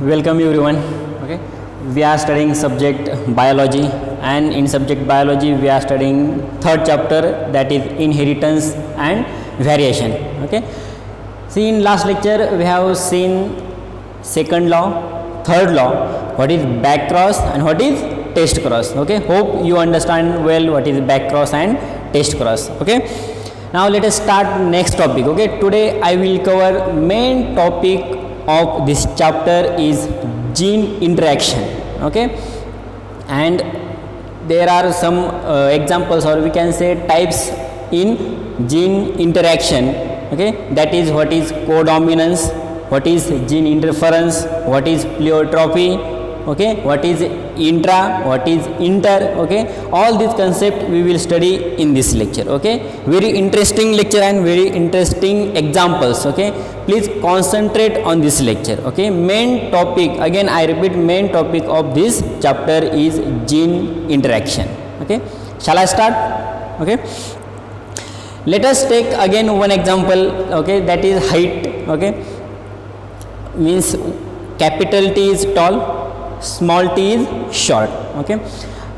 Welcome everyone. Okay, we are studying subject biology, and in subject biology we are studying third chapter, that is inheritance and variation. Okay, see, in last lecture we have seen second law, third law, what is back cross and what is test cross. Okay, hope you understand well what is back cross and test cross. Okay, now let us start next topic. Okay, today I will cover main topic of this chapter is gene interaction. Okay, and there are some examples, or we can say types in gene interaction. Okay, that is what is codominance, what is gene interference, what is pleiotropy, okay, what is intra, what is inter. Okay, all these concepts we will study in this lecture. Okay, very interesting lecture and very interesting examples. Okay, please concentrate on this lecture. Okay, main topic, again I repeat, main topic of this chapter is gene interaction. Okay, shall I start? Okay, let us take again one example. Okay, that is height. Okay, means capital T is tall, small t is short. Okay,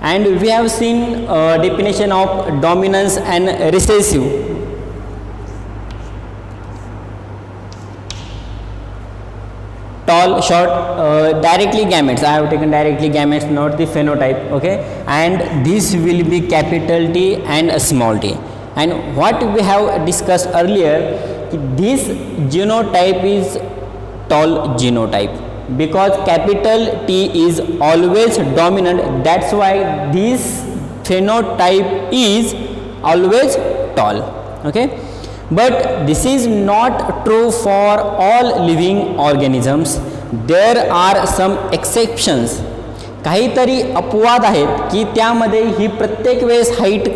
and we have seen definition of dominance and recessive. Tall, short, directly gametes. I have taken directly gametes, not the phenotype. Okay, and this will be capital T and a small t. And what we have discussed earlier, this genotype is tall genotype, because capital T is always dominant. That's why this phenotype is always tall. Okay, but this is not true for all living organisms. There are some exceptions. काहीतरी अपवाद आहेत की त्यामध्ये ही प्रत्येक वेळेस height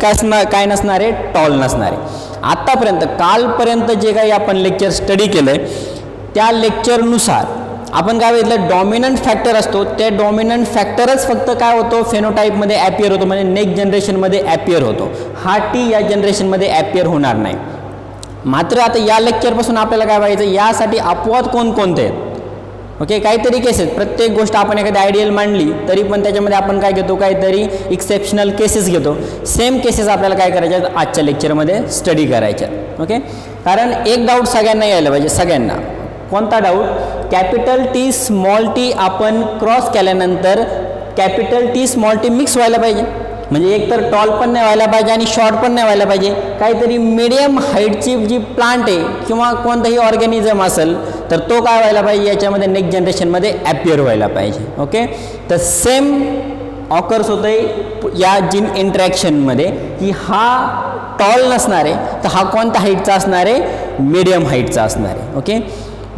काय नसणार आहे, टॉल नसणार आहे. आतापर्यंत कालपर्यंत जे काही आपण लेक्चर स्टडी केलंय त्या लेक्चरनुसार आपण काय बघितलं, डॉमिनंट फॅक्टर असतो, त्या डॉमिनंट फॅक्टरच फक्त काय होतो, फेनोटाईपमध्ये ॲपियर होतो, म्हणजे नेक्स्ट जनरेशनमध्ये ॲपियर होतो. हा टी या जनरेशनमध्ये ॲपियर होणार नाही. मात्र आता या लेक्चरपासून आपल्याला काय पाहिजे, यासाठी अपवाद कोणकोणते आहेत. ओके, काहीतरी केसेस, प्रत्येक गोष्ट आपण एखादी आयडियल मांडली तरी पण त्याच्यामध्ये आपण काय घेतो, काहीतरी एक्सेप्शनल केसेस घेतो. सेम केसेस आपल्याला काय करायच्या आजच्या लेक्चरमध्ये स्टडी करायच्या. ओके, कारण एक डाऊट सगळ्यांना यायला पाहिजे, सगळ्यांना. कोणता doubt, capital T small T आपण क्रॉस केल्यानंतर capital T small T mix व्हायला पाहिजे. म्हणजे एक तर टॉल पण नाही व्हायला पाहिजे आणि शॉर्ट पण नाही व्हायला पाहिजे. काहीतरी मिडियम हाईटची जी प्लांट आहे किंवा कोणताही ऑर्गॅनिझम असेल तर तो काय व्हायला पाहिजे, याच्यामध्ये नेक्स्ट जनरेशनमध्ये ॲपियर व्हायला पाहिजे. ओके, तर सेम ऑकर्स होतं आहे या जीन इंटरॅक्शनमध्ये, की हा टॉल नसणार आहे तर हा कोणत्या हाईटचा असणार आहे, मिडियम हाईटचा असणार आहे. ओके,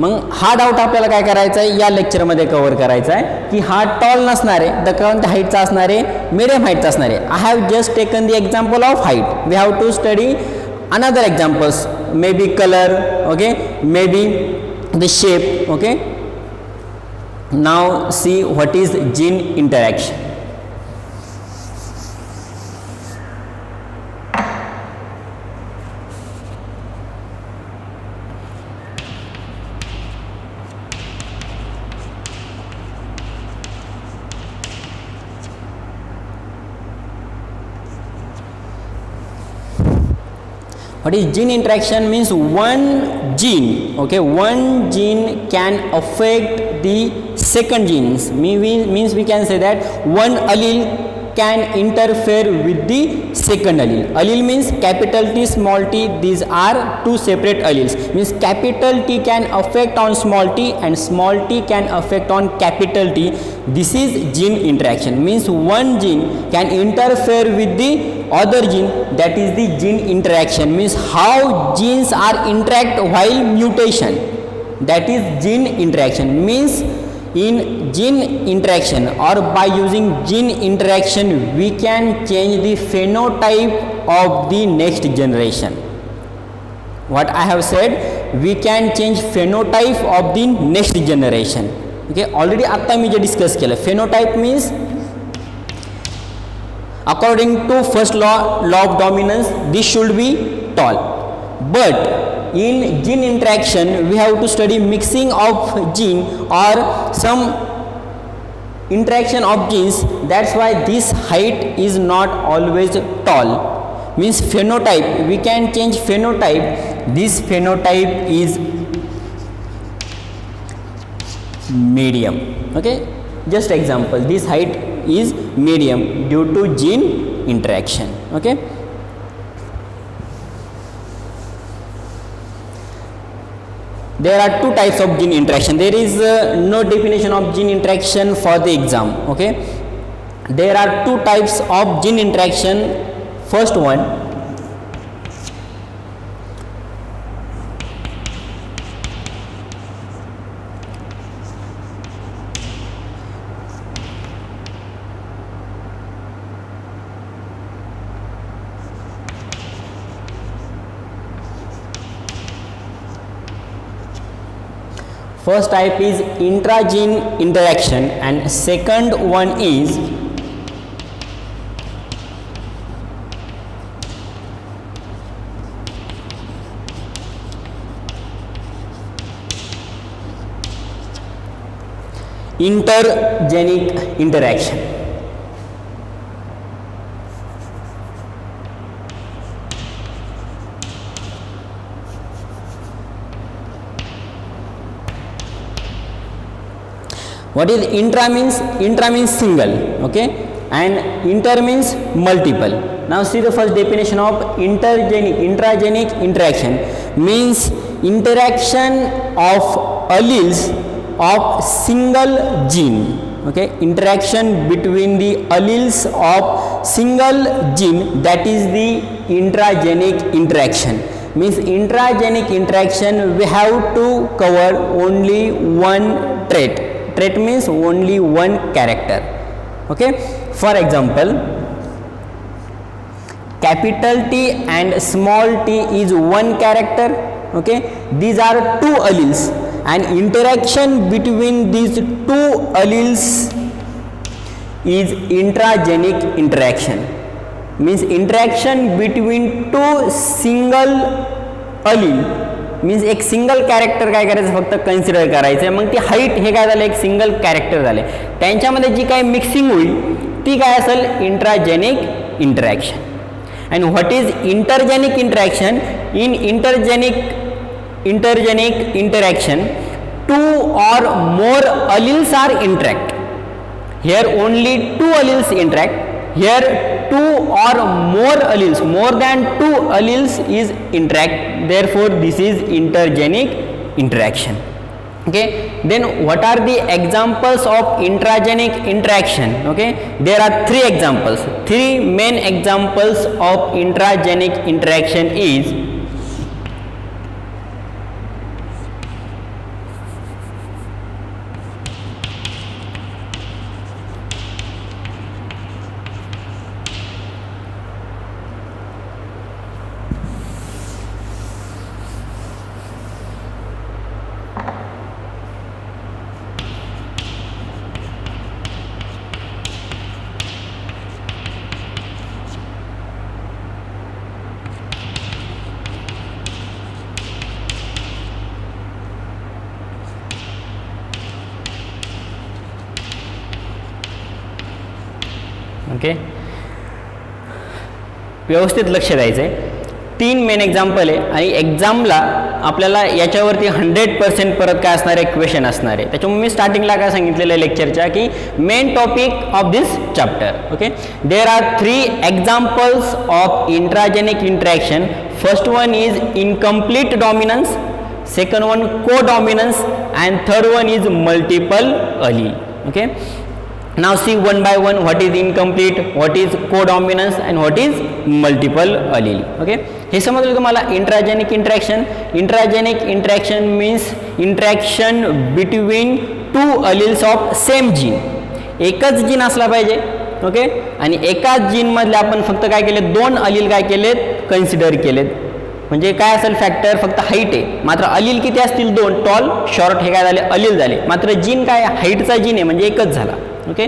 मग हा डाऊट आपल्याला काय करायचा आहे, या लेक्चरमध्ये कव्हर करायचा आहे, की हा टॉल नसणार आहे तर कोणत्या हाईटचा असणार आहे, मिडियम हाईटचा असणार आहे. I have just taken the example of height. We have to study another examples, may be colour, okay, may be the shape. Okay, now see what is gene interaction. What is gene interaction means one gene, okay, one gene can affect the second genes. Means we can say that one allele can interfere with the second allele. Allele means capital T, small t. These are two separate alleles. Means capital T can affect on small t and small t can affect on capital T. This is gene interaction. Means one gene can interfere with the other gene, that is the gene interaction. Means how genes are interact while mutation, that is gene interaction. Means in gene interaction or by using gene interaction we can change the phenotype of the next generation. What I have said, we can change phenotype of the next generation. Okay, already आता मी जे discuss केलं, phenotype means according to first law of dominance this should be tall, but in gene interaction we have to study mixing of gene or some interaction of genes. That's why this height is not always tall. Means phenotype, we can change phenotype. This phenotype is medium. Okay, just example, this height is medium due to gene interaction. Okay, there are two types of gene interaction. There is no definition of gene interaction for the exam. Okay, there are two types of gene interaction. First one, first type is intragene interaction and second one is intergenic interaction. What is intra means? Intra means single, okay, and inter means multiple. Now see the first definition of intragenic interaction means interaction of alleles of single gene. Okay, interaction between the alleles of single gene, that is the intragenic interaction. Means intragenic interaction we have to cover only one trait. Trait means only one character. Okay, for example, capital T and small t is one character. Okay, these are two alleles and interaction between these two alleles is intragenic interaction. Means interaction between two single allele means एक single character काय करायचं फक्त consider करायचं. मग ती height हे काय झालं, एक सिंगल कॅरेक्टर झाले. त्यांच्यामध्ये जी काय मिक्सिंग होईल ती काय असेल, intragenic interaction. And what is intergenic interaction? In intergenic interaction two or more alleles are interact. Here only two alleles interact. Here two or more alleles, more than two alleles is interact. Therefore this is intergenic interaction. Okay, then what are the examples of intragenic interaction? Okay, there are three examples. Three main examples of intragenic interaction is okay, व्यवस्थित लक्ष द्यायचं आहे. तीन main example आहे आणि एक्झामला आपल्याला याच्यावरती 100% परत काय असणार आहे, क्वेश्चन असणार आहे. त्याच्यामुळे मी स्टार्टिंगला काय सांगितलेलं आहे लेक्चरच्या की main topic of this chapter. Okay, there are 3 examples of intragenic interaction. First one is incomplete dominance, second one codominance and third one is multiple allele. Okay, now see one by one what is incomplete, what is codominance and what is multiple allele. Okay, हे समजलं तुम्हाला. Intragenic interaction. Intragenic interaction means interaction between two alleles of same gene. एकच gene असला पाहिजे. Okay, आणि एकाच gene मधले आपण फक्त काय केले, दोन अलील काय केलेत, कन्सिडर केलेत. म्हणजे काय असेल फॅक्टर, फक्त हाईट आहे, मात्र अलील किती असतील, दोन. टॉल शॉर्ट हे काय झाले, अलील झाले. मात्र जीन काय, हाईटचा जीन आहे म्हणजे एकच झाला. ओके,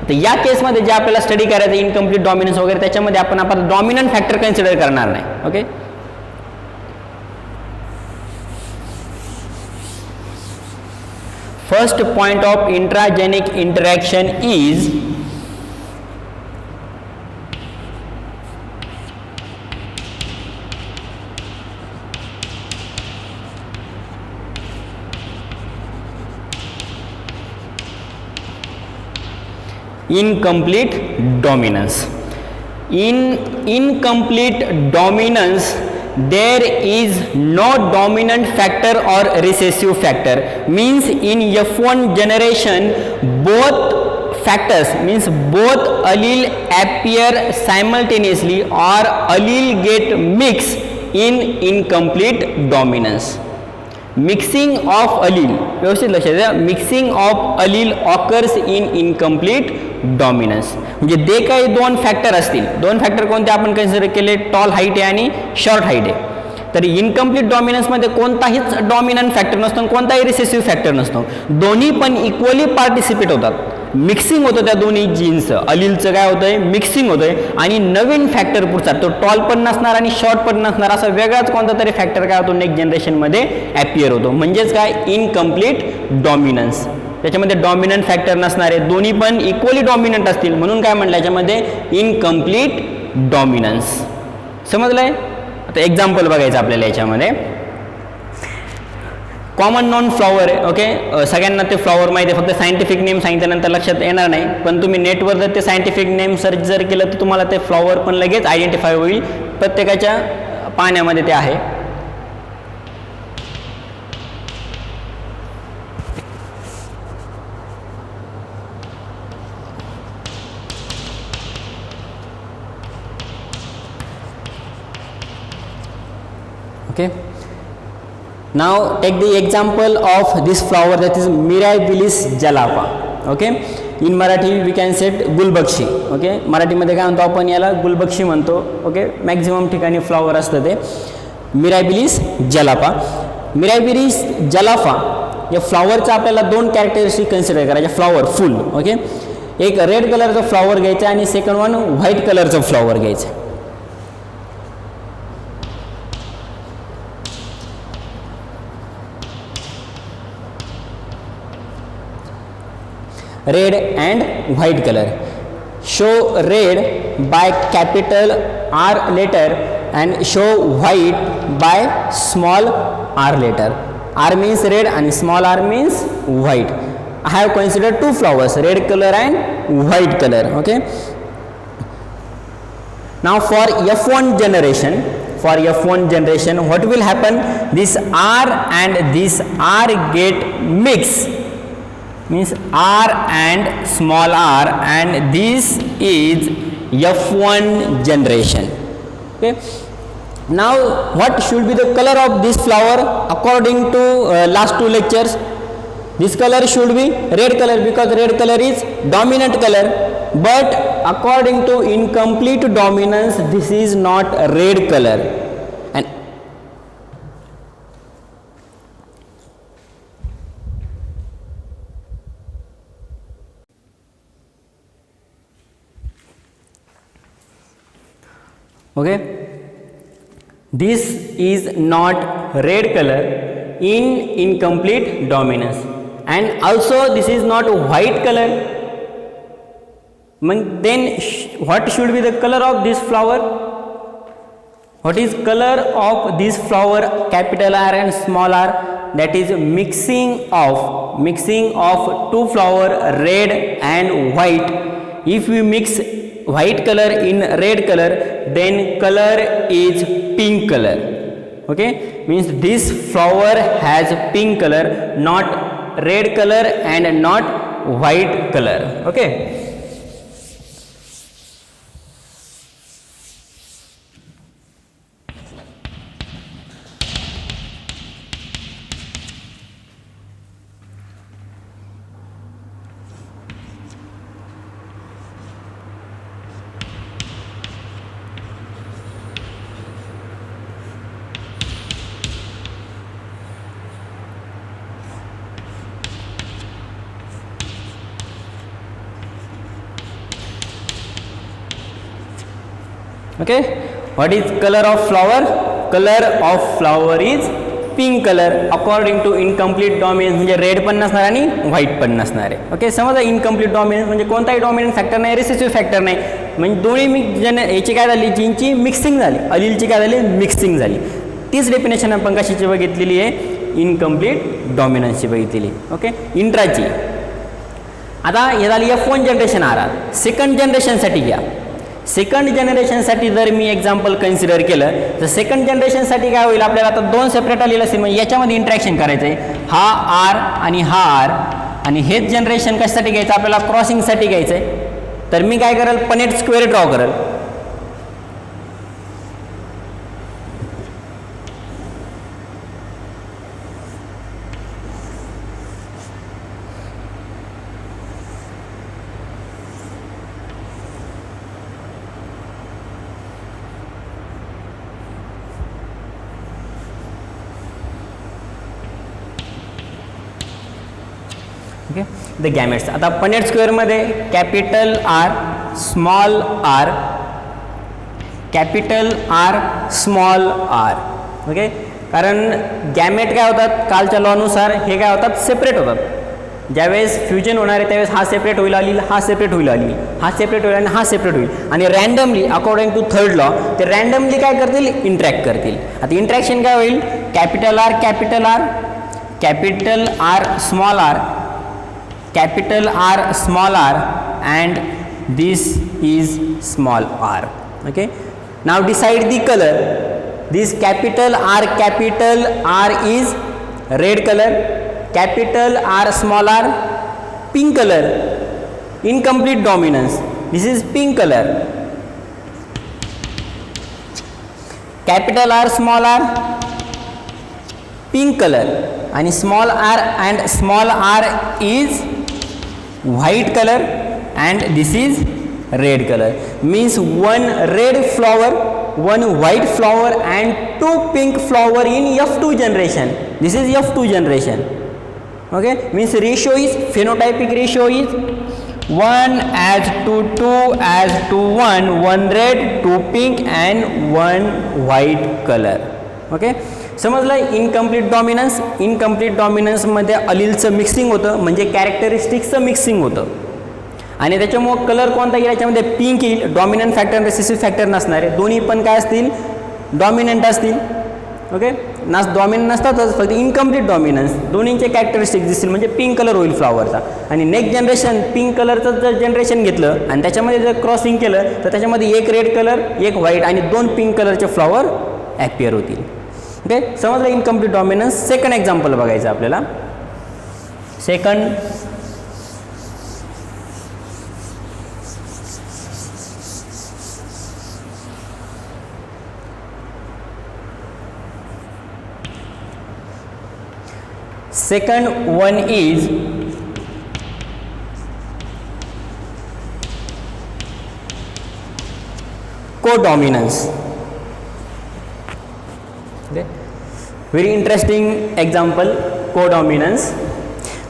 तर या केसमध्ये जे आपल्याला स्टडी करायचं इनकम्प्लीट डॉमिनन्स वगैरे, त्याच्यामध्ये आपण डॉमिनंट फॅक्टर कन्सिडर करणार नाही. Okay, first point of intragenic interaction is incomplete dominance. In incomplete dominance, there is no dominant factor or recessive factor. Means in F1 generation, both factors, means both allele appear simultaneously or allele get mixed in incomplete dominance. Mixing of allele, व्यवस्थित लक्षात द्या, mixing of allele occurs in incomplete dominance. म्हणजे जे काही दोन factor असतील, दोन factor कोणते आपण कन्सिडर केले, टॉल हाईट आहे आणि शॉर्ट हाईट आहे, तर इनकम्प्लीट डॉमिनन्स मध्ये कोणताहीच डॉमिनंट फॅक्टर नसतो, कोणताही रिसेसिव्ह फॅक्टर नसतो, दोन्ही पण इक्वली पार्टिसिपेट होतात, मिक्सिंग होतं त्या दोन्ही जीन्सचं, अलीलचं काय होतंय, मिक्सिंग होतंय आणि नवीन फॅक्टर पुढचा तो टॉल पण नसणार आणि शॉर्ट पण नसणार, असा वेगळाच कोणता तरी फॅक्टर काय होतो नेक्स्ट जनरेशनमध्ये ॲपियर होतो, म्हणजेच काय इनकम्प्लीट डॉमिनन्स. त्याच्यामध्ये डॉमिनंट फॅक्टर नसणारे, दोन्ही पण इक्वली डॉमिनंट असतील, म्हणून काय म्हटलं याच्यामध्ये इनकम्प्लीट डॉमिनन्स. समजलंय. आता एक्झाम्पल बघायचं आपल्याला याच्यामध्ये. कॉमन नॉन फ्लॉवर आहे, ओके, सगळ्यांना ते फ्लॉवर माहिती आहे, फक्त सायंटिफिक नेम सांगितल्यानंतर लक्षात येणार नाही, पण तुम्ही नेटवर जर ते सायंटिफिक नेम सर्च जर केलं तर तुम्हाला ते फ्लॉवर पण लगेच आयडेंटिफाय होईल, प्रत्येकाच्या पाण्यामध्ये ते आहे. Okay, now take the example of this flower, that is Mirabilis jalapa. Okay, in Marathi we can say गुलबक्षी. ओके, मराठीमध्ये काय म्हणतो आपण याला, गुलबक्षी म्हणतो. ओके, मॅक्झिमम ठिकाणी फ्लॉवर असतं ते मिराबिलिस जलापा. मिराबिलिस जलापा या फ्लॉवरचा आपल्याला दोन कॅरेक्टरिस्टिक कन्सिडर करायचे. फ्लॉवर फुल, ओके, एक रेड कलरचं फ्लॉवर घ्यायचं आणि सेकंड वन व्हाईट कलरचं फ्लॉवर घ्यायचं. red and white color. Show red by capital R letter and show white by small r letter. R means red and small r means white. I have considered two flowers, red color and white color. Okay, now for F1 generation, what will happen, this R and this R get mixed, means R and small r, and this is F1 generation. Okay, now what should be the color of this flower according to last two lectures? This color should be red color because red color is dominant color, but according to incomplete dominance this is not red color. And okay, this is not red color in incomplete dominance, and also this is not white color. Then what should be the color of this flower? What is color of this flower, capital R and small r? That is mixing of two flower, red and white. If we mix white color in red color, then color is pink color. Okay, means this flower has pink color, not red color and not white color. Okay, okay, what is color of flower? Color of flower is pink colour according to incomplete dominance, म्हणजे red पण नसणार आणि white पण नसणार आहे. Okay, समजा incomplete dominance म्हणजे कोणताही डॉमिनंट फॅक्टर नाही, रिसेसिव्ह फॅक्टर नाही, म्हणजे दोन्ही याची काय झाली, जीनची मिक्सिंग झाली, अलीलची काय झाली, मिक्सिंग झाली. तीच डेफिनेशन आपण कशाची बघितलेली आहे, इनकम्प्लीट डॉमिनन्सची बघितलेली. ओके, इंट्राची. आता हे झाली F1 जनरेशन आर. सेकंड जनरेशनसाठी घ्या. सेकंड जनरेशनसाठी जर मी एक्झाम्पल कन्सिडर केलं तर सेकंड जनरेशनसाठी काय होईल, आपल्याला आता दोन सेपरेट आलेलं असेल, म्हणजे याच्यामध्ये इंट्रॅक्शन करायचं आहे, हा आर आणि हा आर, आणि हेच जनरेशन कशासाठी घ्यायचं, आपल्याला क्रॉसिंगसाठी घ्यायचं आहे. तर मी काय करेल, पनेट स्क्वेअर ड्रॉ करेल. Okay, the gametes. आता पनेट स्क्वेअरमध्ये capital R, small R, capital R, small R. Okay, कारण गॅमेट काय होतात, कालच्या लॉनुसार हे काय होतात, सेपरेट होतात. ज्यावेळेस फ्युजन होणार आहे त्यावेळेस हा सेपरेट होईल अलील, हा सेपरेट होईल अलील, हा सेपरेट होईल आणि हा सेपरेट होईल, आणि randomly according to third law ते रँडमली काय करतील, इंटरॅक्ट करतील. आता इंटरॅक्शन काय होईल, capital R, capital R, capital R, small R, capital R, small r, and this is small r. Okay, now decide the color. This capital R is red color, capital R, small r, pink color. Incomplete dominance, this is pink color. Capital R, small r, pink color, and small r and small r is white color, and this is red color. Means one red flower, one white flower, and two pink flower in F2 generation. This is F2 generation. Okay, means ratio is, phenotypic ratio is 1 as to 2 as to 1, 1 red, 2 pink, and 1 white color. Okay, समजलं. Incomplete डॉमिनन्समध्ये अलीलचं mixing होतं, म्हणजे कॅरेक्टरिस्टिक्सचं mixing होतं, आणि त्याच्यामुळं colour कोणता येईल, याच्यामध्ये pink येईल. डॉमिनंट फॅक्टर, रिसेसिव्ह फॅक्टर नसणार आहे, दोन्ही पण काय असतील, डॉमिनंट असतील. ओके, डॉमिनंट नसतातच, फक्त इनकम्प्लीट डॉमिनन्स, दोन्हींचे कॅरेक्टरिस्टिक्स दिसतील, म्हणजे पिंक कलर होईल फ्लॉवरचा. आणि नेक्स्ट जनरेशन पिंक कलरचं जर जनरेशन घेतलं आणि त्याच्यामध्ये जर क्रॉसिंग केलं तर त्याच्यामध्ये एक रेड कलर, एक व्हाईट आणि दोन पिंक कलरचे फ्लॉवर ॲपियर होतील. ओके, समजलं इनकम्प्लीट डॉमिनन्स. सेकंड एक्झाम्पल बघायचं आपल्याला. Second one is codominance. Okay, very interesting example, codominance.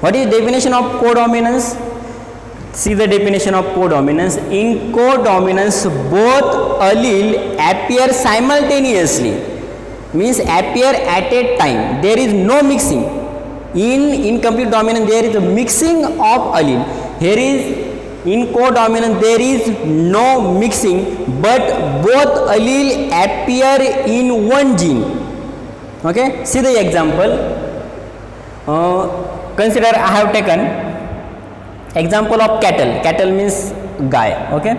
What is definition of codominance? See the definition of codominance. In codominance both allele appear simultaneously, means appear at a time, there is no mixing. In incomplete dominance there is a mixing of allele. Here is in codominance there is no mixing, but both allele appear in one gene. Okay, see the example. Consider I have taken example of cattle. Cattle means guy. Okay,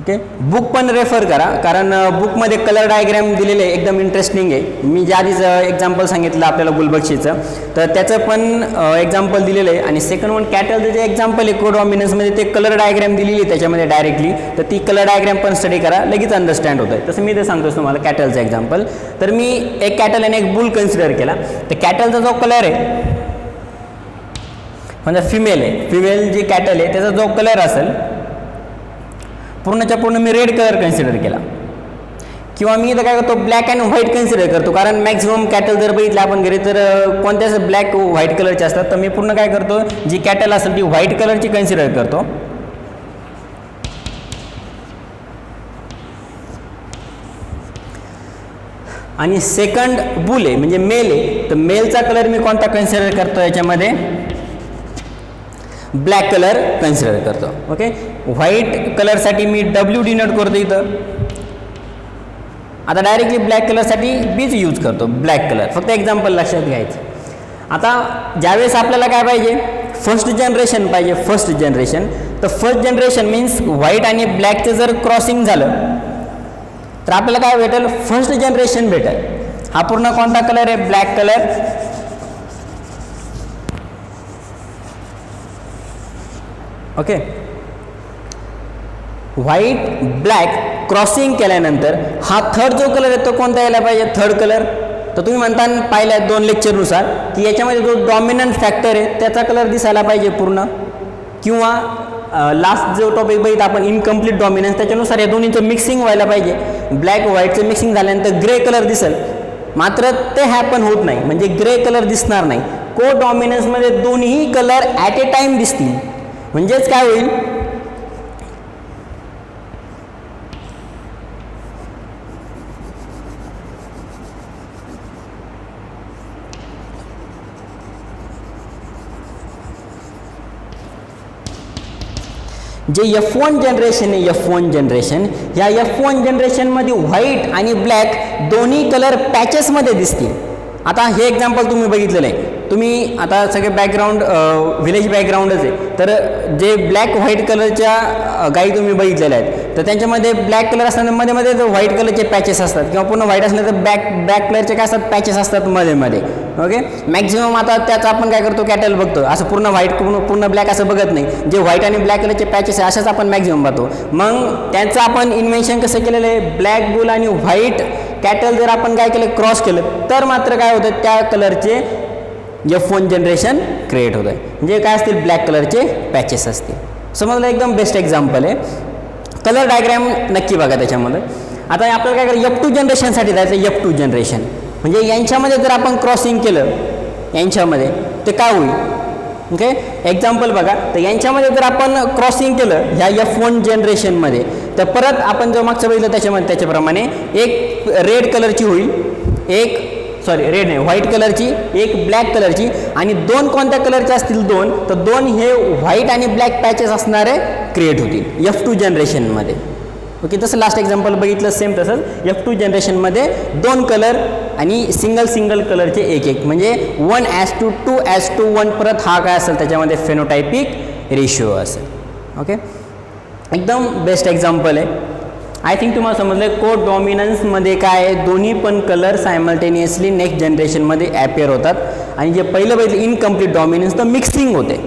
okay, book पण refer करा, कारण बुकमध्ये colour diagram दिलेले आहे, एकदम interesting आहे. मी ज्या आधीच एक्झाम्पल सांगितलं आपल्याला गुलबक्षीचं, तर त्याचं पण एक्झाम्पल दिलेलं आहे. आणि सेकंड वन कॅटलचं जे एक्झाम्पल आहे कोडॉमिनन्समध्ये, ते कलर डायग्रॅम दिलेली आहे त्याच्यामध्ये डायरेक्टली, तर ती कलर डायग्रॅम पण स्टडी करा, लगेच अंडरस्टँड होतं आहे. तसं मी ते सांगतोच तुम्हाला कॅटलचं एक्झाम्पल. तर मी एक कॅटल आणि एक बुल कन्सिडर केला, तर कॅटलचा जो कलर आहे म्हणजे फिमेल आहे, फिमेल जी कॅटल आहे त्याचा जो कलर असेल पूर्णच्या पूर्ण मी रेड कलर कन्सिडर केला, किंवा मी इथं काय करतो ब्लॅक अँड व्हाईट कन्सिडर करतो, कारण मॅक्झिमम कॅटल जर बघितलं आपण घरी तर कोणत्याच ब्लॅक व्हाईट कलरचे असतात, तर मी पूर्ण काय करतो जी कॅटल असेल ती व्हाईट कलरची कन्सिडर करतो. आणि सेकंड बुल आहे म्हणजे मेल आहे, तर मेलचा कलर मी कोणता कन्सिडर करतो याच्यामध्ये, ब्लॅक कलर कन्सिडर करतो. ओके, व्हाईट कलरसाठी मी डब्ल्यू डिनोट करतो इथं. आता डायरेक्टली ब्लॅक कलरसाठी बीच यूज करतो, ब्लॅक कलर. फक्त एक्झाम्पल लक्षात घ्यायचं. आता ज्यावेळेस आपल्याला काय पाहिजे, फर्स्ट जनरेशन पाहिजे, फर्स्ट जनरेशन. तर फर्स्ट जनरेशन मीन्स व्हाईट आणि ब्लॅकचं जर क्रॉसिंग झालं तर आपल्याला काय भेटेल, फर्स्ट जनरेशन भेटेल. हा पूर्ण कोणता कलर आहे, black colour. Okay, white black crossing केल्यानंतर हा थर्ड जो कलर आहे तो कोणता यायला पाहिजे, थर्ड कलर. तर तुम्ही म्हणता पाहिलं 2 लेक्चरनुसार की याच्यामध्ये जो डॉमिनंट फॅक्टर आहे त्याचा कलर दिसायला पाहिजे पूर्ण, किंवा लास्ट जो टॉपिक बघितला आपण इनकम्प्लीट डॉमिनन्स, त्याच्यानुसार या दोन्हीचं मिक्सिंग व्हायला पाहिजे. ब्लॅक व्हाईटचं मिक्सिंग झाल्यानंतर ग्रे कलर दिसेल, मात्र ते हॅपन होत नाही, म्हणजे ग्रे कलर दिसणार नाही. को डॉमिनन्समध्ये दोन्ही कलर ॲट ए टाईम दिसतील. म्हणजेच काय होईल, जे F1 जनरेशन आहे, F1 जनरेशन, या F1 जनरेशनमध्ये व्हाईट आणि ब्लॅक दोन्ही कलर पॅचेसमध्ये दिसतील. आता हे एक्झाम्पल तुम्ही बघितलेलं आहे. तुम्ही आता सगळे बॅकग्राऊंड व्हिलेज बॅकग्राऊंडच आहे, तर जे ब्लॅक व्हाईट कलरच्या गाई तुम्ही बघितलेल्या आहेत, तर त्यांच्यामध्ये ब्लॅक कलर असताना मध्ये मध्ये व्हाईट कलरचे पॅचेस असतात, किंवा पूर्ण व्हाईट असलं तर ब्लॅक कलरचे काय असतात, पॅचेस असतात मध्ये मध्ये. ओके, मॅक्झिमम आता त्याचा आपण काय करतो, कॅटल बघतो, असं पूर्ण व्हाईट पूर्ण ब्लॅक असं बघत नाही. जे व्हाईट आणि ब्लॅक कलरचे पॅचेस आहे अशाच आपण मॅक्झिमम बघतो. मग त्यांचं आपण इन्व्हेन्शन कसं केलेलं आहे, ब्लॅक बुल आणि व्हाईट कॅटल जर आपण काय केलं, क्रॉस केलं, तर मात्र काय होतं, त्या कलरचे F1 जनरेशन क्रिएट होतं आहे. म्हणजे काय असतील, ब्लॅक कलरचे पॅचेस असतील. समजलं, एकदम बेस्ट एक्झाम्पल आहे. कलर डायग्रॅम नक्की बघा त्याच्यामध्ये. आता आपल्याला काय करायचं, F2 जनरेशनसाठी जायचं. F2 जनरेशन म्हणजे यांच्यामध्ये जर आपण क्रॉसिंग केलं यांच्यामध्ये तर काय होईल. ओके, एक्झाम्पल बघा. तर यांच्यामध्ये जर आपण क्रॉसिंग केलं ह्या F1 जनरेशनमध्ये, तर परत आपण जो मागचं बघितलं त्याच्याप्रमाणे एक रेड कलरची होईल, एक रेड नाही, व्हाईट कलरची, एक ब्लॅक कलरची, आणि 2 कोणत्या कलरचे असतील, 2, तर 2 हे व्हाईट आणि ब्लॅक पॅचेस असणारे क्रिएट होतील F2 जनरेशनमध्ये. ओके, तसं लास्ट एक्झाम्पल बघितलं सेम तसंच F2 जनरेशनमध्ये 2 कलर आणि सिंगल कलरचे एक, म्हणजे 1:2:1. परत हा काय असेल त्याच्यामध्ये फेनोटायपिक रेशिओ असेल. ओके, एकदम बेस्ट एक्झाम्पल आहे. आय थिंक तुम्हाला समजलं, को डॉमिनन्समध्ये काय आहे, दोन्ही पण कलर सायमल्टेनियसली नेक्स्ट जनरेशनमध्ये ॲपियर होतात, आणि जे पहिलं बघितलं इनकम्प्लीट डॉमिनन्स, तर मिक्सिंग होते.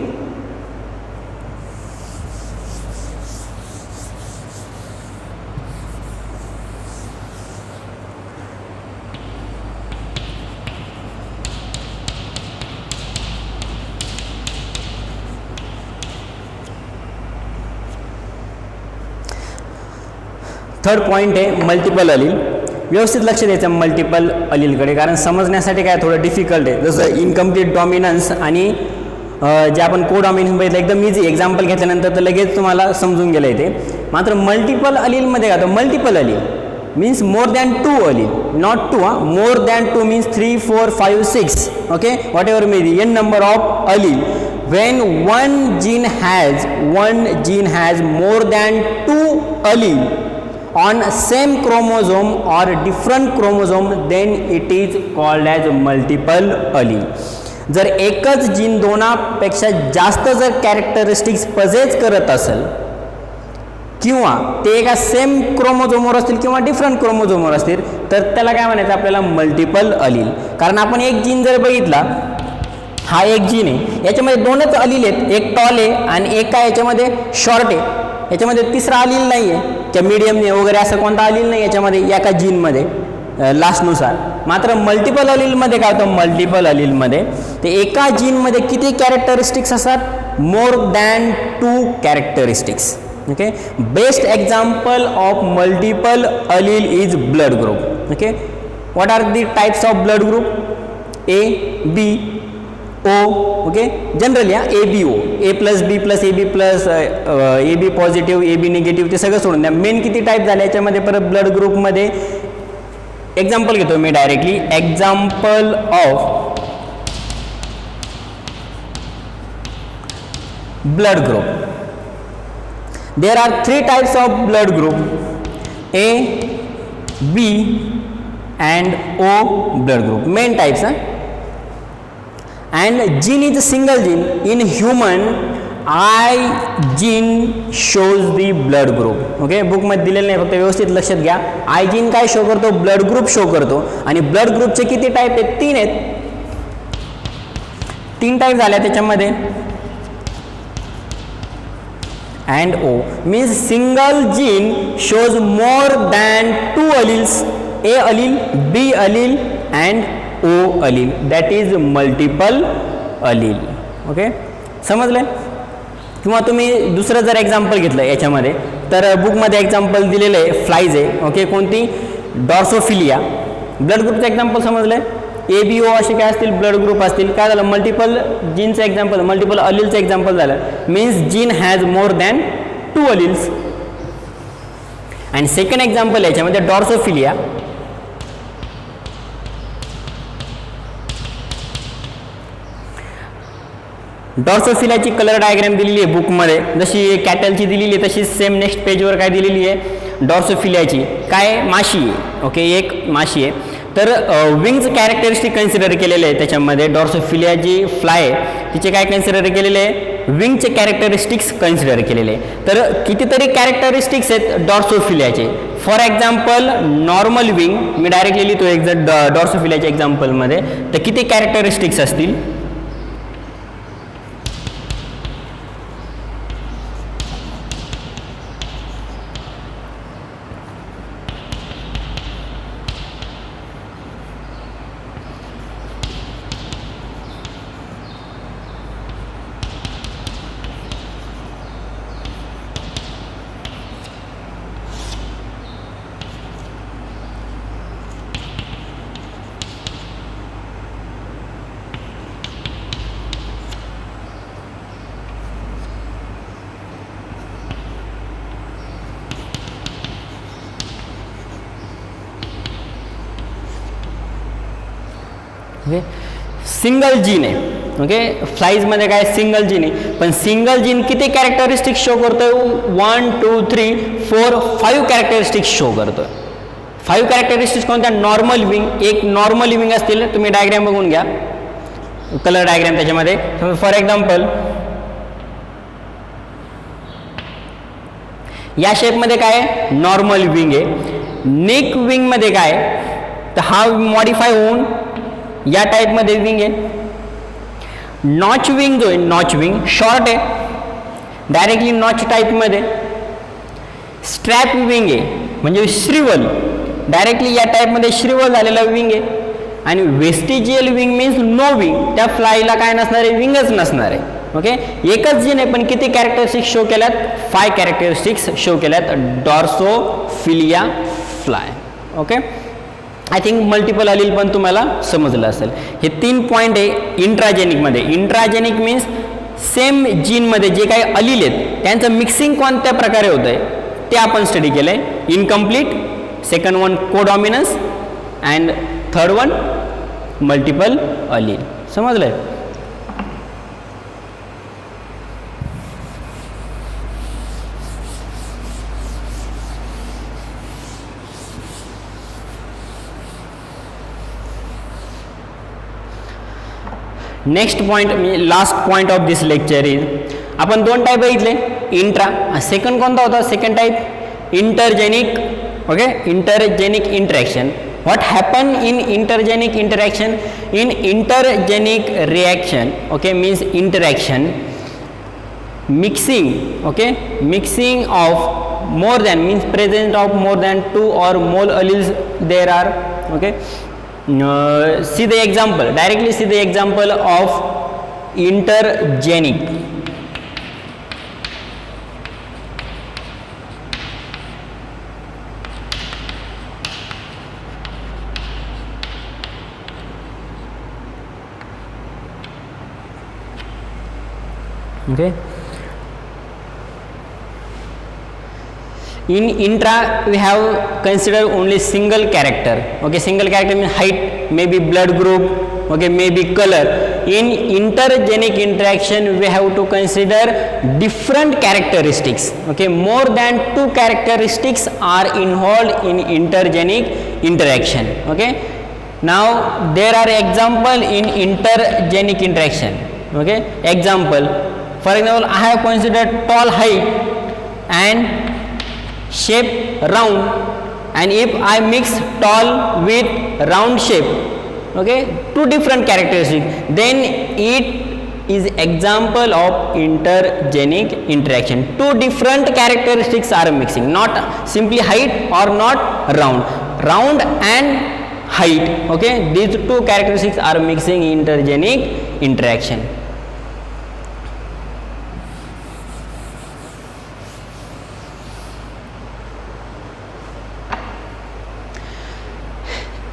थर्ड पॉईंट आहे मल्टिपल अलील. व्यवस्थित लक्ष द्यायचं मल्टिपल अलीलकडे, कारण समजण्यासाठी काय थोडं डिफिकल्ट आहे. जसं इनकम्प्लीट डॉमिनन्स आणि जे आपण को डॉमिनन्स बघितलं एकदम इझी, एक्झाम्पल घेतल्यानंतर तर लगेच तुम्हाला समजून गेलं आहे ते. मात्र मल्टिपल अलीलमध्ये काय, तर multiple allele means more than 2 allele, not 2, more than 2 means 3, 4, 5, 6. Okay, whatever may be, n number of allele. When one gene has more than 2 allele on same chromosome or different chromosome, then it is called as multiple allele. जर एकच gene 2पेक्षा जास्त जर characteristics possess करत असेल, किंवा ते एका same क्रोमोझोमवर असतील किंवा डिफरंट क्रोमोझोमवर असतील, तर त्याला काय म्हणायचं आपल्याला, मल्टिपल अलील. कारण आपण एक जीन जर बघितला, हा एक जीन आहे, याच्यामध्ये 2च अलील आहेत, एक टॉल आहे आणि एक काय याच्यामध्ये शॉर्ट आहे. याच्यामध्ये तिसरा अलील नाही आहे, किंवा मीडियम वगैरे असं कोणता अलील नाही याच्यामध्ये एका जीनमध्ये लास्टनुसार. मात्र मल्टिपल अलीलमध्ये काय होतं, मल्टिपल अलीलमध्ये ते एका जीनमध्ये किती कॅरेक्टरिस्टिक्स असतात, मोर than 2 characteristics. Okay, best example of multiple Aleel is blood group. Okay, what are the types of blood group, A, B, O. Okay, generally ABO, A+B+AB+, AB positive, AB negative, ते सगळं सोडून द्या. Main किती type झाले याच्यामध्ये परत blood ग्रुपमध्ये, example घेतो मी directly. Example of blood group. There are 3 types of blood group, A, B and O blood group, main types. And gene is a single gene. In human, I gene shows the blood group. Okay, book मध्ये दिलेलं नाही, फक्त व्यवस्थित लक्षात घ्या. I gene काय show करतो? Blood group show करतो. आणि ब्लड ग्रुपचे किती टाईप आहेत? 3 आहेत. 3 टाईप झाल्या त्याच्यामध्ये. And O means single gene shows more than 2 alleles, A allele, B allele and O allele, that is multiple allele. Okay, समजलं? किंवा तुम्ही दुसरं जर एक्झाम्पल घेतलं याच्यामध्ये, तर बुकमध्ये एक्झाम्पल दिलेलं आहे फ्लाईज आहे. ओके, कोणती? डॉर्सोफिलिया. ब्लड ग्रुपचं एक्झाम्पल समजलं? ABO असे काय असतील? ब्लड ग्रुप असतील. काय झालं? मल्टिपल जीनचं एक्झाम्पल, मल्टिपल अलीलचं एक्झाम्पल झालं. Means gene has more than 2 alleles. आणि सेकंड एक्झाम्पल याच्यामध्ये डॉर्सोफिलिया. डॉर्सोफिलियाची कलर डायग्राम दिलेली आहे बुकमध्ये, जशी कॅटलची दिलेली आहे तशी सेम नेक्स्ट पेजवर काय दिलेली आहे? डॉर्सोफिलियाची. काय? माशी आहे. ओके, एक माशी आहे. तर विंग्स कॅरेक्टरिस्टिक कन्सिडर केलेले आहे त्याच्यामध्ये. डॉर्सोफिलिया जी फ्लाय आहे तिचे काय कन्सिडर केलेले आहे? विंगचे कॅरेक्टरिस्टिक्स कन्सिडर केलेले आहे. तर कितीतरी कॅरेक्टरिस्टिक्स आहेत डॉर्सोफिलियाचे. फॉर एक्झाम्पल नॉर्मल विंग, मी डायरेक्टली लिहितो डॉर्सोफिलियाच्या एक्झाम्पलमध्ये, तर किती कॅरेक्टरिस्टिक्स असतील? ओके, सिंगल जीन आहे. ओके, फ्लाईजमध्ये काय? सिंगल जीन आहे. पण सिंगल जीन किती कॅरेक्टरिस्टिक्स शो करतोय? 1 2 3 4 5 कॅरेक्टरिस्टिक्स शो करतोय. 5 कॅरेक्टरिस्टिक्स कोणत्या? नॉर्मल विंग, एक नॉर्मल विंग असतील. तुम्ही डायग्राम बघून घ्या, कलर डायग्राम त्याच्यामध्ये. फॉर एक्झाम्पल या शेपमध्ये काय आहे? नॉर्मल विंग आहे. नेक विंगमध्ये काय? तर हा मॉडिफाय होऊन या टाईपमध्ये विंग आहे. नॉच विंग जो आहे, नॉच विंग शॉर्ट आहे, डायरेक्टली नॉच टाईपमध्ये. स्ट्रॅप विंग आहे म्हणजे श्रिवल, डायरेक्टली या टाईपमध्ये श्रिवल झालेला विंग आहे. आणि vestigial wing means no wing, त्या फ्लायला काय नसणार आहे? विंगच नसणार आहे. ओके, एकच जीन आहे पण किती कॅरेक्टरिस्टिक्स शो केल्यात? 5 कॅरेक्टरिस्टिक्स शो केल्यात drosophila fly. Okay, I think multiple allele पण तुम्हाला समजलं असेल. हे 3 पॉईंट आहे इंट्राजेनिकमध्ये. इंट्राजेनिक मीन्स सेम जीनमध्ये जे काही अलील आहेत त्यांचं मिक्सिंग कोणत्या प्रकारे होतं आहे ते आपण स्टडी केलं आहे. Incomplete, second one codominance and third one multiple allele. समजलं आहे? Next point, last point of this lecture is, आपण 2 टाईप बघितले, इंट्रा. सेकंड कोणता होता? Second type intergenic. Okay, intergenic interaction. What happen in intergenic interaction? In intergenic reaction, okay, means interaction, mixing. Okay, mixing of more than means presence of more than 2 or more alleles there are. Okay, see the example, directly see the example of intergenic. Okay, In intra we have considered only single character. Okay, single character means height, maybe blood group, okay, maybe color. In intergenic interaction we have to consider different characteristics. Okay, more than 2 characteristics are involved in intergenic interaction. Okay, now there are example in intergenic interaction. Okay, example, for example, I have considered tall height and shape round, and if I mix tall with round shape, okay, 2 different characteristics, then it is example of intergenic interaction. 2 different characteristics are mixing, not simply height or not round and height. Okay, these 2 characteristics are mixing in intergenic interaction.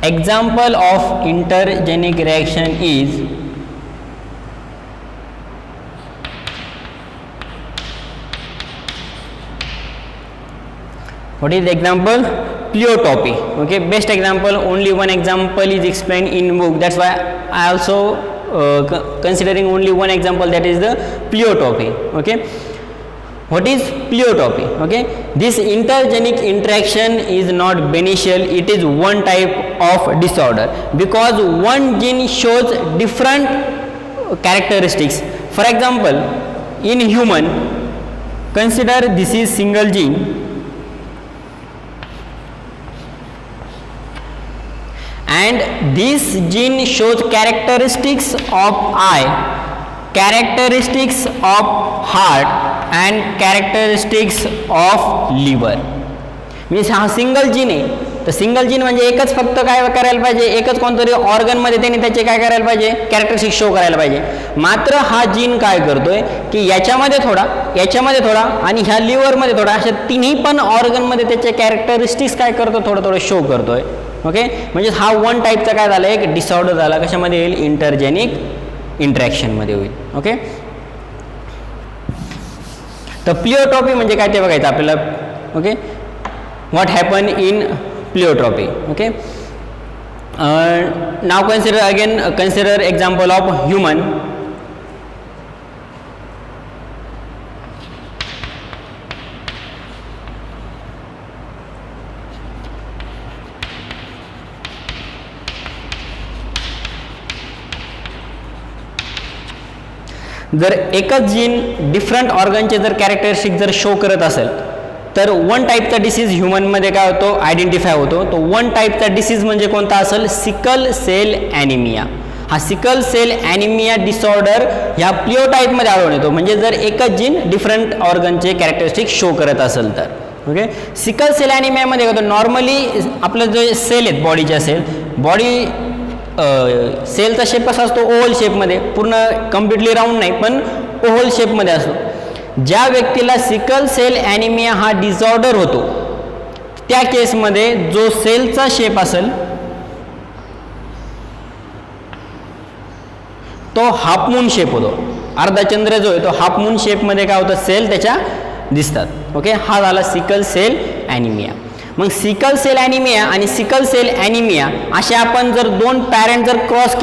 Example of intergenic reaction is what is the example? Pleiotropy. Okay, best example, only one example is explained in book, that's why I also considering only one example, that is the pleiotropy. Okay, what is pleiotropy? Okay, this intergenic interaction is not beneficial, it is one type of disorder because one gene shows different characteristics. For example, in human, consider this is single gene and this gene shows characteristics of eye, characteristics of heart and characteristics of liver. Means हा single gene आहे, तर single gene म्हणजे एकच फक्त काय करायला पाहिजे, एकच कोणतरी ऑर्गन मध्ये त्यांनी त्याचे काय करायला पाहिजे, कॅरेक्टरिस्टिक शो करायला पाहिजे. मात्र हा जीन काय करतोय की याच्यामध्ये थोडा आणि ह्या लिव्हर मध्ये थोडा, अशा तिन्ही पण ऑर्गन मध्ये त्याचे कॅरेक्टरिस्टिक्स काय करतो, थोडं शो करतोय. ओके, म्हणजे हा वन टाईपचा काय झाला, एक डिसऑर्डर झाला. कशामध्ये येईल, इंटरजेनिक इंटरॅक्शन मध्ये होईल. ओके, तर प्लिओट्रॉपी म्हणजे काय ते बघायचं आपल्याला. Okay, what happen in pleiotropy. Okay, now consider example of human. जर एकच जीन डिफरंट ऑर्गनचे जर कॅरेक्टरिस्टिक जर शो करत असेल तर वन टाईपचा डिसीज ह्युमनमध्ये काय होतो, आयडेंटिफाय होतो. तो वन टाईपचा डिसीज म्हणजे कोणता असेल, सिकल सेल ॲनिमिया. हा सिकल सेल ॲनिमिया डिसऑर्डर ह्या प्लिओटाईपमध्ये आढळून येतो, म्हणजे जर एकच जीन डिफरंट ऑर्गनचे कॅरेक्टरिस्टिक शो करत असेल तर. ओके, सिकल सेल ॲनिमियामध्ये होतं, नॉर्मली आपलं जे सेल आहेत बॉडीच्या सेल, बॉडी सेलचा शेप कसा असतो, ओव्हल शेपमध्ये, पूर्ण कम्प्लिटली राऊंड नाही पण ओव्हल शेपमध्ये असतो. ज्या व्यक्तीला सिकल सेल ॲनिमिया हा डिसऑर्डर होतो त्या केसमध्ये जो सेलचा शेप असेल तो हाफ मून शेप होतो. अर्धाचंद्र जो आहे तो हाफ मून शेपमध्ये काय होतं, सेल त्याच्या दिसतात. ओके, हा झाला सिकल सेल ॲनिमिया. मग सिकल सेल ॲनिमिया आणि सिकल सेल ॲनिमिया असे आपण जर दोन पॅरेंट जर क्रॉस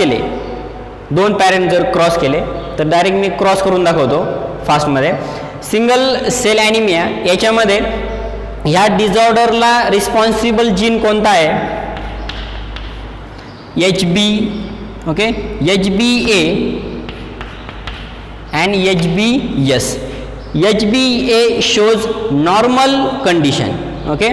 केले तर डायरेक्ट मी क्रॉस करून दाखवतो फास्टमध्ये. सिंगल सेल ॲनिमिया याच्यामध्ये ह्या डिसऑर्डरला रिस्पॉन्सिबल जीन कोणता आहे, HB. Okay, HBA and HBS. HBA shows normal condition, okay,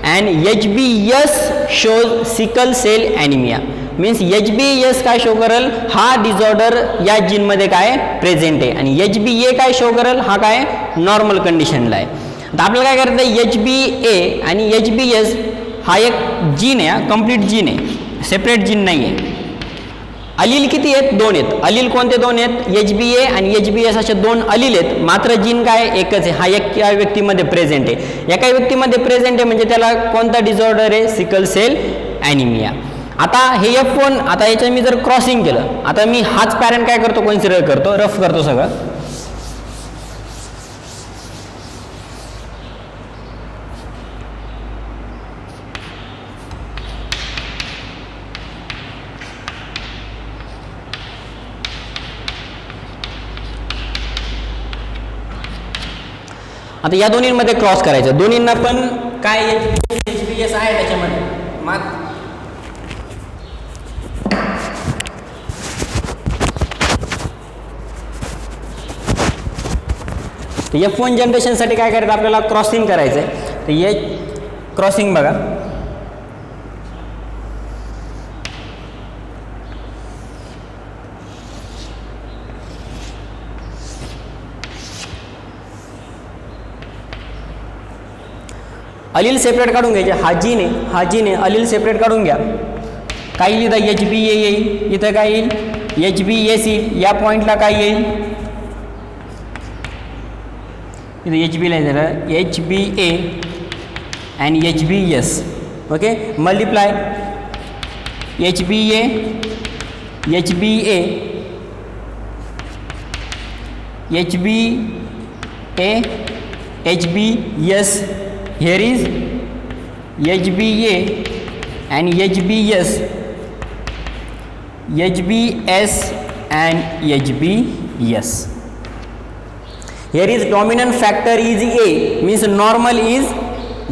and HBS shows sickle cell anemia. Means HBS काय शो करेल, हा डिसऑर्डर या जीनमध्ये काय प्रेझेंट आहे, आणि HBA काय शो करेल, हा काय नॉर्मल कंडिशनला आहे. तर आपल्याला काय करायचं आहे, HBA आणि HBS हा एक जीन आहे, कंप्लीट जीन आहे, सेपरेट जीन नाही आहे. अलील किती आहेत, 2 आहेत. अलील कोणते 2 आहेत, HBA आणि HBS असे 2 अलील आहेत. मात्र जीन काय एकच आहे, हा एका व्यक्तीमध्ये प्रेझेंट आहे. एका व्यक्तीमध्ये प्रेझेंट आहे म्हणजे त्याला कोणता डिसऑर्डर आहे, सिकल सेल ॲनिमिया. आता हे F1, आता याच्यात मी जर क्रॉसिंग केलं, आता मी हाच पॅरेंट काय करतो, कन्सिडर करतो, रफ करतो सगळं. आता या दोन्हींमध्ये क्रॉस करायचं, दोन्हींना पण काय HBS आहे त्याच्यामध्ये मात F1 जनरेशनसाठी काय करायचं आपल्याला क्रॉसिंग करायचं आहे. तर हे क्रॉसिंग बघा, अलील सेपरेट काढून घ्यायचे. हा जीन आहे अलील सेपरेट काढून घ्या. काय येईल इथं HBA येईल, इथं काय येईल HBS येईल. या पॉईंटला काय येईल इथं HB ला झालं HBA and HBS. Okay, multiply HBA HBA HBA HBS. Here is HBA and HBS, HBS and HBS. Here is dominant factor is A, means normal is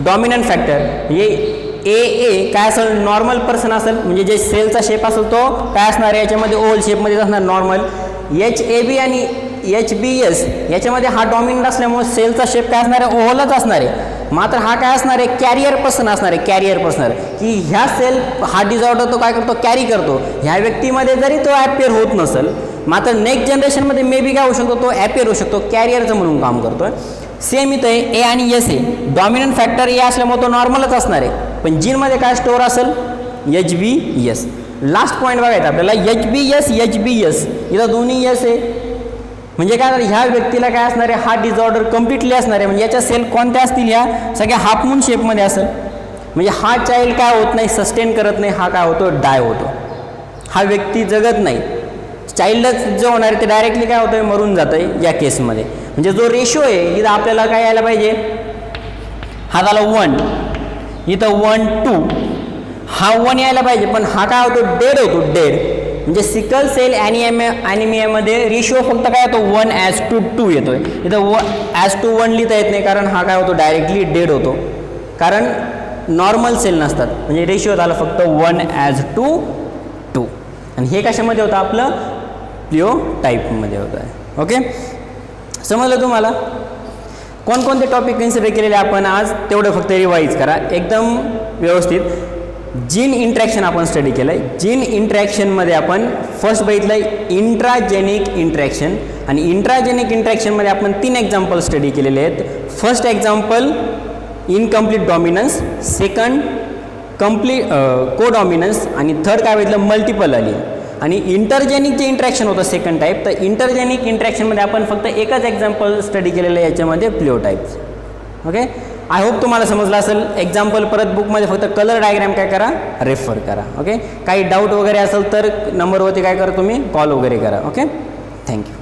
dominant factor. हे A काय असेल, नॉर्मल पर्सन असेल, म्हणजे जे सेलचा shape असेल तो काय असणार आहे याच्यामध्ये ओव्हल शेपमध्ये असणार नॉर्मल. HAB आणि HBS याच्यामध्ये हा डॉमिनंट असल्यामुळे सेलचा शेप काय असणार आहे, ओव्हलच असणार आहे. मात्र हा काय असणार आहे, कॅरियर पर्सन असणार आहे. कॅरियर पर्सन की ह्या सेल हा डिझॉर्डर तो काय करतो, कॅरी करतो. ह्या व्यक्तीमध्ये जरी तो ॲपियर होत नसेल, मात्र नेक्स्ट जनरेशनमध्ये मे बी काय होऊ शकतो, तो ॲपियर होऊ शकतो, कॅरियरचं म्हणून काम करतो. सेम इथं आहे A आणि S आहे. डॉमिनंट फॅक्टर A असल्यामुळे तो नॉर्मलच असणार आहे, पण जीनमध्ये काय स्टोअर असेल HBS. लास्ट पॉईंट बघायचा आपल्याला HBS HBS, इथं दोन्ही S आहे. म्हणजे काय ह्या व्यक्तीला काय असणार आहे, हा डिझॉर्डर कम्प्लिटली असणार आहे. म्हणजे याच्या सेल कोणत्या असतील, ह्या सगळ्या हाफ मून शेपमध्ये असेल. म्हणजे हा चाइल्ड काय होत नाही, सस्टेन करत नाही, हा काय होतो, डाय होतो. हा व्यक्ती जगत नाही. चाइल्डच जे होणार आहे ते डायरेक्टली काय होतं, मरून जातं आहे या केसमध्ये. म्हणजे जो रेशो आहे इथं आपल्याला काय यायला पाहिजे, हा झाला 1, इथं 1 2, हा 1 यायला पाहिजे, पण हा काय होतो, डेड होतो, डेड. म्हणजे सिकल सेल ॲनिमियामध्ये रेशिओ फक्त काय होतो 1:2 येतोय. इथं 1:1 लिहिता येत नाही, कारण हा काय होतो, डायरेक्टली डेड होतो, कारण नॉर्मल सेल नसतात. म्हणजे रेशिओ झाला फक्त 1:2. आणि हे कशामध्ये होतं, आपलं प्लिओ टाईपमध्ये होतं आहे. ओके, समजलं तुम्हाला. कोणकोणते टॉपिक कन्सिडर केलेले आपण आज, तेवढं फक्त रिवाईज करा एकदम व्यवस्थित. जीन इंट्रॅक्शन आपण स्टडी केलं आहे. जीन इंट्रॅक्शनमध्ये आपण फर्स्ट बघितलं आहे इंट्राजेनिक इंट्रॅक्शन, आणि इंट्राजेनिक इंट्रॅक्शनमध्ये आपण 3 एक्झाम्पल स्टडी केलेले आहेत. First example incomplete dominance, second codominance, आणि थर्ड काय बघितलं मल्टिपल अलील. आणि इंटरजेनिक जे इंट्रॅक्शन होतं सेकंड टाईप, तर इंटरजेनिक इंट्रॅक्शनमध्ये आपण फक्त एकच एक्झाम्पल स्टडी केलेलं आहे याच्यामध्ये प्लिओ टाईप्स. ओके, आय होप तुम्हाला समजलं असेल. एक्झाम्पल परत बुकमध्ये फक्त कलर डायग्राम काय करा, रेफर करा. ओके, काही डाऊट वगैरे असेल तर नंबरवरती काय करा, तुम्ही कॉल वगैरे करा. Okay, thank you.